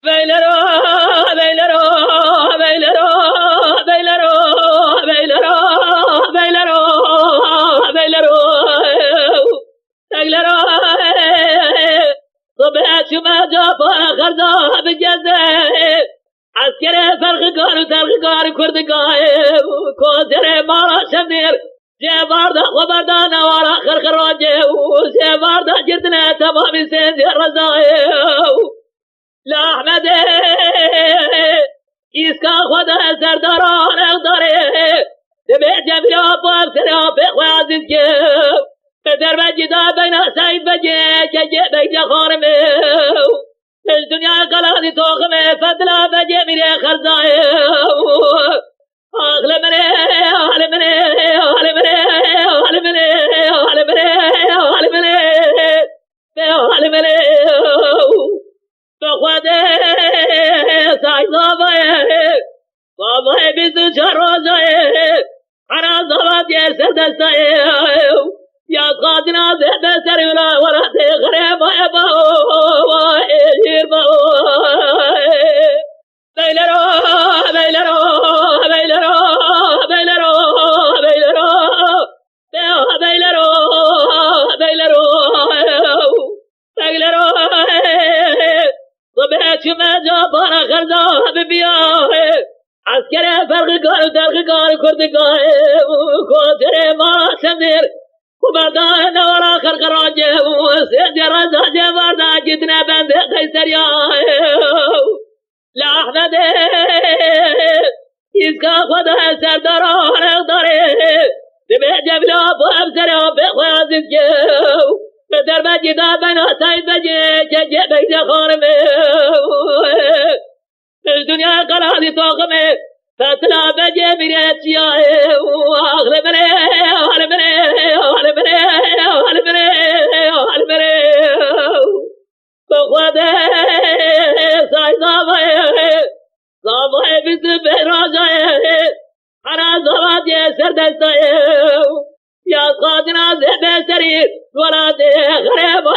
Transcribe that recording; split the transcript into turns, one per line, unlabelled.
ویلرو ویلرو ویلرو ویلرو ویلرو ویلرو ویلرو ویلرو صبح شما جا آخر ذا بجزه عسكر فرقگار و ترقگار کردگاه کوزر مارا شمدیر جباردا خبردا نوارا خرخراجه جباردا جردنا تمام سنزي الرزايا لا احمد اسکا خدا سرداران اقداره دبی جبری آباب سر آب خوازید که در مجدا بین سعید بجه ججه بیجه خارمه الدنيا قلادي توخمه فضلا بجه میره خرزائه آخل منه آخل منه آخل منه آخل منه آخل منه آخل منه آخل منه بخواده سعی زابه بابای بیزو چروزه انا زباد یه سردسته یا قادنا زهده سریولا ورده غریبه با ایر با بیلرو بیلرو بیلرو بیلرو بیلرو بیلرو بیلرو بیلرو صبح شما جا بارا خرزا ببیاه عسكر فرقگار و ترقگار کردگاه کوزر مارا شمدیر خبردار نورا خرخراجه سید رزا جباردا جتنا بند قیسریاه لا احمد اسکا خدا سرداران اقداره دبی جبلا بو افسر آب خوازید که در مجدا بنا سعید بجه ججه بیجه خارمه الدنيا قلادي توخمه فاتلا بجه میره چیاه آخر منه آخر منه آخر منه آخر منه آخر منه بخواده سعی زابه بیز بهراجه انا زباد یه سردسته یا قادنا زبه سریر ولاده غریب با